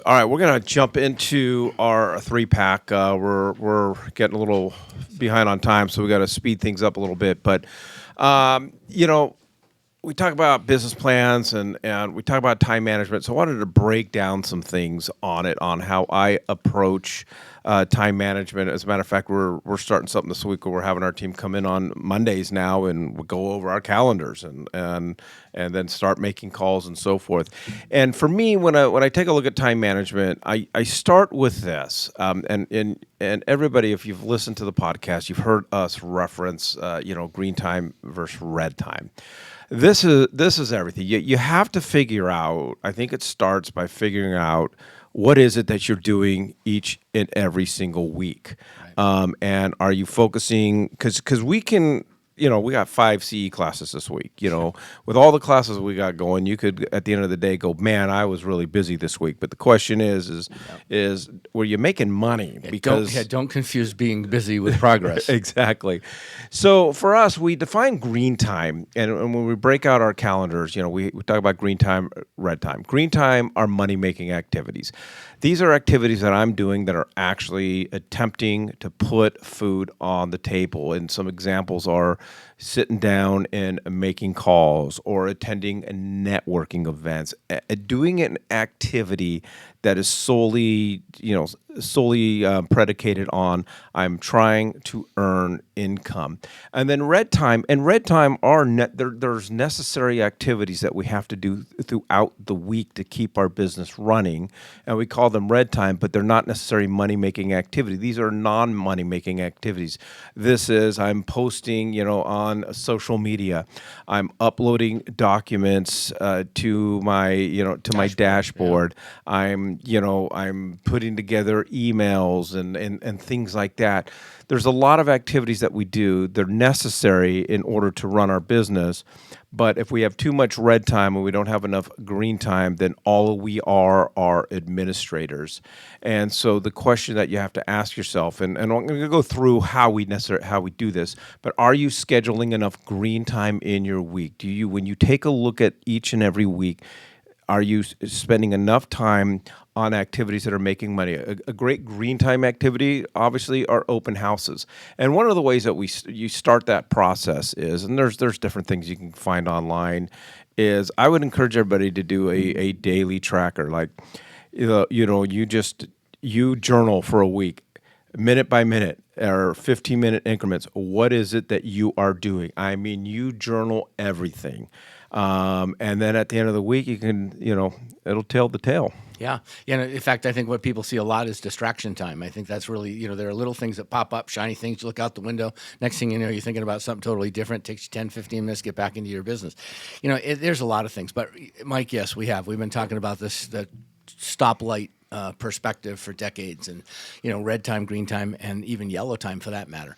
All right, we're gonna jump into our three pack. We're getting a little behind on time, so we got to speed things up a little bit. But you know, we talk about business plans and we talk about time management. So I wanted to break down some things on it, on how I approach time management. As a matter of fact, we're starting something this week where we're having our team come in on Mondays now, and we'll go over our calendars and then start making calls and so forth. And for me, when I take a look at time management, I start with this. And everybody, if you've listened to the podcast, you've heard us reference green time versus red time. This is everything. You have to figure out. I think it starts by figuring out what is it that you're doing each and every single week, and are you focusing? Because we can. We got 5 CE classes this week. With all the classes we got going, you could at the end of the day go, man, I was really busy this week. But the question is were you making money? Because Don't confuse being busy with progress. exactly. So for us, we define green time, and when we break out our calendars, we talk about green time, red time. Green time are money making activities. These are activities that I'm doing that are actually attempting to put food on the table. And some examples are sitting down and making calls or attending networking events, doing an activity that is solely predicated on I'm trying to earn income. And then red time are there's necessary activities that we have to do throughout the week to keep our business running, and we call them red time, but they're not necessarily money making activity. These are non money making activities. This is I'm posting on social media, I'm uploading documents to my dashboard. I'm putting together emails and things like that. There's a lot of activities that we do. They're necessary in order to run our business. But if we have too much red time and we don't have enough green time, then all we are administrators. And so the question that you have to ask yourself, and I'm going to go through how we do this, but are you scheduling enough green time in your week? When you take a look at each and every week, are you spending enough time on activities that are making money? A great green time activity, obviously, are open houses. And one of the ways that you start that process is, and there's different things you can find online, is I would encourage everybody to do a daily tracker. Like, you journal for a week, minute by minute or 15-minute increments. What is it that you are doing? I mean, you journal everything. And then at the end of the week, you can, it'll tell the tale. Yeah. In fact, I think what people see a lot is distraction time. I think that's really, there are little things that pop up, shiny things. You look out the window. Next thing you know, you're thinking about something totally different. It takes you 10, 15 minutes to get back into your business. There's a lot of things. But, Mike, yes, we have. We've been talking about the stoplight perspective for decades, and red time, green time, and even yellow time for that matter.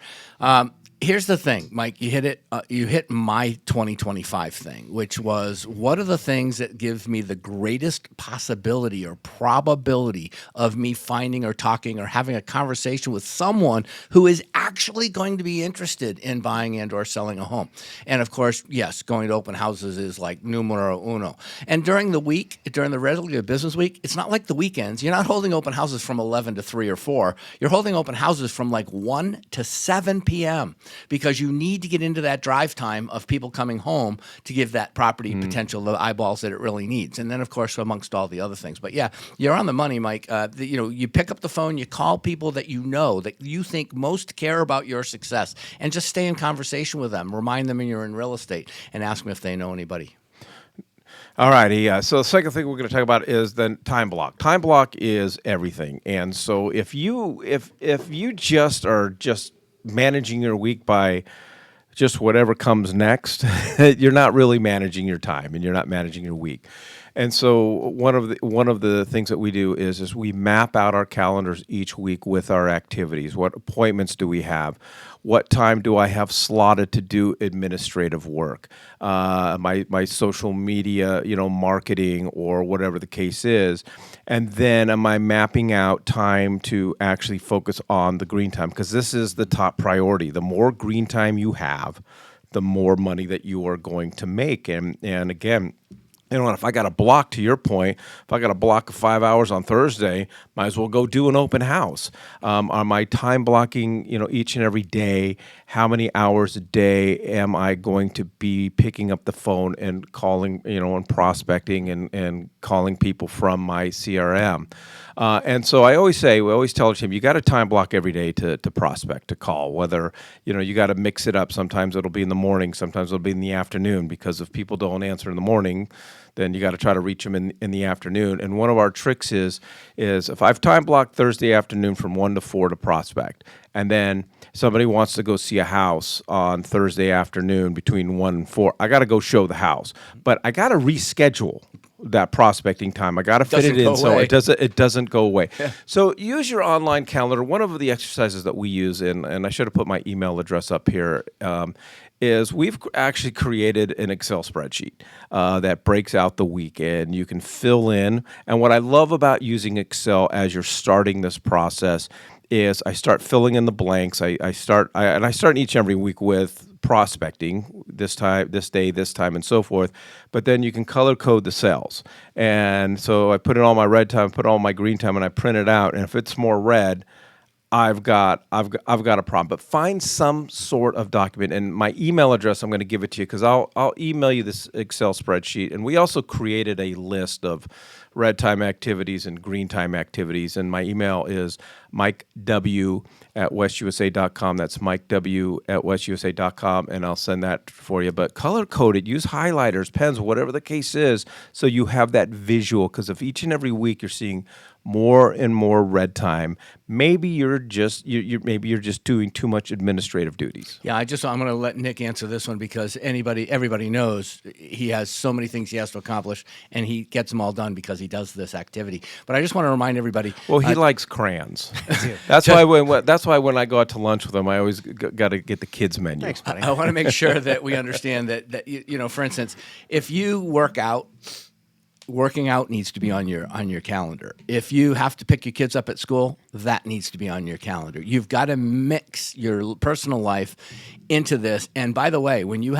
Here's the thing, Mike. You hit it. You hit my 2025 thing, which was what are the things that give me the greatest possibility or probability of me finding or talking or having a conversation with someone who is actually going to be interested in buying and or selling a home. And of course, yes, going to open houses is like numero uno. And during the week, during the regular business week, it's not like the weekends. You're not holding open houses from 11 to 3 or 4. You're holding open houses from like 1 to 7 p.m. because you need to get into that drive time of people coming home to give that property potential the eyeballs that it really needs. And then, of course, amongst all the other things. But yeah, you're on the money, Mike. You pick up the phone, you call people that that you think most care about your success, and just stay in conversation with them. Remind them you're in real estate and ask them if they know anybody. All righty. So the second thing we're going to talk about is then time block. Time block is everything. And so if you just are just managing your week by just whatever comes next, you're not really managing your time and you're not managing your week. And so one of the things that we do is we map out our calendars each week with our activities. What appointments do we have? What time do I have slotted to do administrative work? My social media, marketing or whatever the case is. And then am I mapping out time to actually focus on the green time? Because this is the top priority. The more green time you have, the more money that you are going to make. And again, You know, and if I got a block, to your point, if I got a block of 5 hours on Thursday, might as well go do an open house. On my time blocking, each and every day, how many hours a day am I going to be picking up the phone and calling, and prospecting and calling people from my CRM? And so we always tell our team, you got to time block every day to prospect, to call, whether, you got to mix it up. Sometimes it'll be in the morning, sometimes it'll be in the afternoon, because if people don't answer in the morning, then you got to try to reach them in the afternoon. And one of our tricks is if I've time blocked Thursday afternoon from 1 to 4 to prospect, and then somebody wants to go see a house on Thursday afternoon between 1 and 4, I got to go show the house. But I got to reschedule that prospecting time. I got to fit it in so it doesn't go away. Yeah. So use your online calendar. One of the exercises that we use, and I should have put my email address up here, is we've actually created an Excel spreadsheet that breaks out the week, and you can fill in. And what I love about using Excel as you're starting this process is I start filling in the blanks. I start each and every week with prospecting, this time, this day, this time, and so forth. But then you can color code the cells. And so I put in all my red time, put all my green time, and I print it out. And if it's more red, I've got a problem. But find some sort of document, and my email address, I'm going to give it to you, because I'll email you this Excel spreadsheet. And we also created a list of red time activities and green time activities. And my email is mikew@westusa.com. That's mikew@westusa.com, and I'll send that for you. But color code it, use highlighters, pens, whatever the case is, so you have that visual. Because if each and every week you're seeing more and more red time, maybe you're just doing too much administrative duties. Yeah, I'm going to let Nick answer this one, because everybody knows he has so many things he has to accomplish, and he gets them all done because he does this activity. But I just want to remind everybody. Well, he likes crayons. That's why when I go out to lunch with him, I always got to get the kids menu. Thanks, buddy. I want to make sure that we understand that for instance, if you work out, working out needs to be on your calendar. If you have to pick your kids up at school, that needs to be on your calendar. You've got to mix your personal life into this. And by the way, when you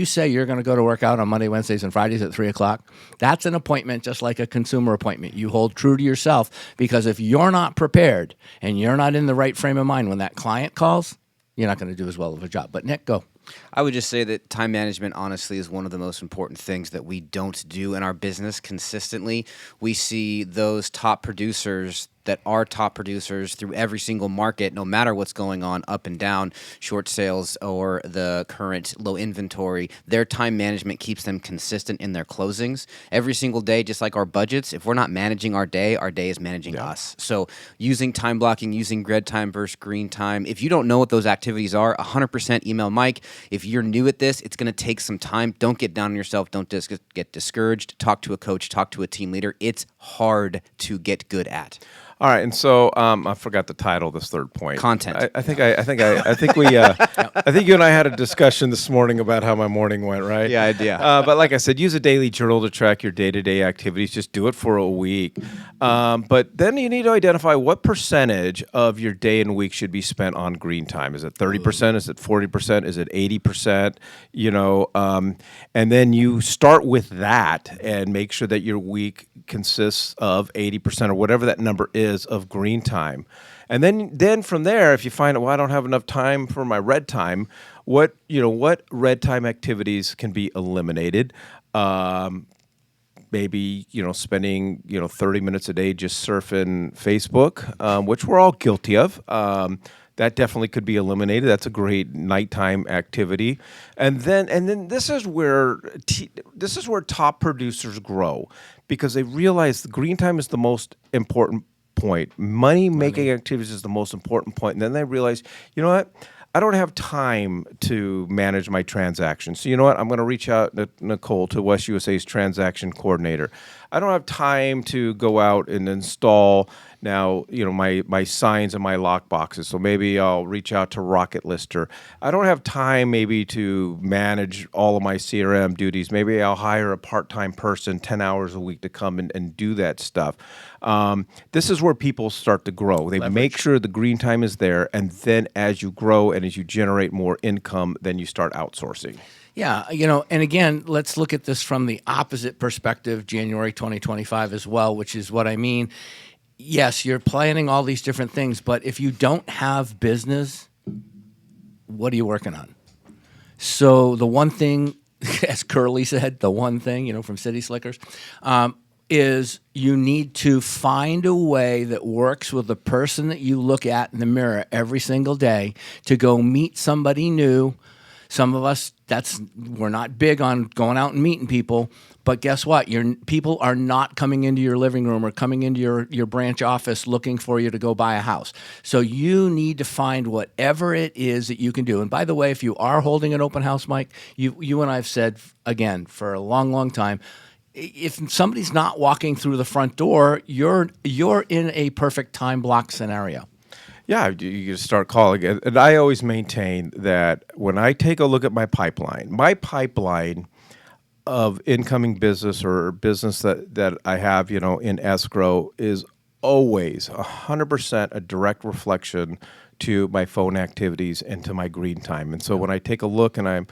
say you're going to go to work out on Monday, Wednesdays, and Fridays at 3:00, that's an appointment just like a consumer appointment. You hold true to yourself, because if you're not prepared and you're not in the right frame of mind when that client calls, you're not going to do as well of a job. But Nick, go. I would just say that time management, honestly, is one of the most important things that we don't do in our business consistently. We see those top producers that are top producers through every single market, no matter what's going on, up and down, short sales or the current low inventory. Their time management keeps them consistent in their closings every single day, just like our budgets. If we're not managing our day is managing us. So using time blocking, using red time versus green time. If you don't know what those activities are, 100% email Mike. If you're new at this, it's going to take some time. Don't get down on yourself. Don't get discouraged. Talk to a coach. Talk to a team leader. It's hard to get good at. All right, and so I forgot the title of this third point. Content. I think you and I had a discussion this morning about how my morning went, right? Yeah. But like I said, use a daily journal to track your day-to-day activities. Just do it for a week. But then you need to identify what percentage of your day and week should be spent on green time. Is it 30%? Is it 40%? Is it 80%? And then you start with that and make sure that your week consists of 80% or whatever that number is of green time. And then from there, if you find I don't have enough time for my red time, what red time activities can be eliminated? Maybe spending 30 minutes a day just surfing Facebook, which we're all guilty of. That definitely could be eliminated. That's a great nighttime activity. And then this is where top producers grow, because they realize the green time is the most important point. Money making activities is the most important point. And then they realize, you know what? I don't have time to manage my transactions. So you know what? I'm going to reach out to Nicole, to West USA's transaction coordinator. I don't have time to go out and install now, my signs and my lock boxes. So maybe I'll reach out to Rocket Lister. I don't have time maybe to manage all of my CRM duties. Maybe I'll hire a part-time person 10 hours a week to come and do that stuff. This is where people start to grow. They make sure the green time is there, and then as you grow and as you generate more income, then you start outsourcing. Yeah, and again, let's look at this from the opposite perspective, January 2025 as well, which is what I mean. Yes, you're planning all these different things, but if you don't have business, what are you working on? So the one thing, as Curly said, the one thing, from City Slickers, is you need to find a way that works with the person that you look at in the mirror every single day to go meet somebody new. Some of us, we're not big on going out and meeting people, but guess what? People are not coming into your living room or coming into your branch office looking for you to go buy a house. So you need to find whatever it is that you can do. And by the way, if you are holding an open house, Mike, you and I have said, again, for a long, long time, if somebody's not walking through the front door, you're in a perfect time block scenario. Yeah, you just start calling it. And I always maintain that when I take a look at my pipeline of incoming business or business that I have, in escrow is always 100% a direct reflection to my phone activities and to my green time. And so when I take a look and I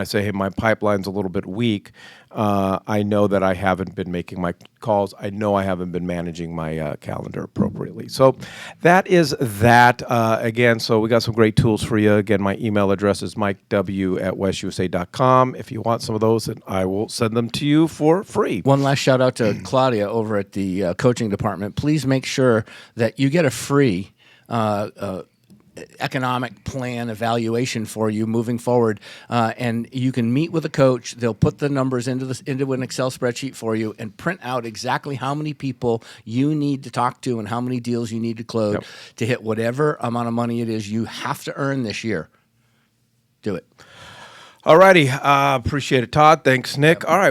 say, hey, my pipeline's a little bit weak, I know that I haven't been making my calls. I know I haven't been managing my calendar appropriately. So that is that. Again, so we got some great tools for you. Again, my email address is mikew@westusa.com. If you want some of those, and I will send them to you for free. One last shout out to Claudia over at the coaching department. Please make sure that you get a free economic plan evaluation for you moving forward, and you can meet with a coach. They'll put the numbers into an Excel spreadsheet for you and print out exactly how many people you need to talk to and how many deals you need to close to hit whatever amount of money it is you have to earn this year. Do it. All righty. Appreciate it, Todd. Thanks, Nick. All right.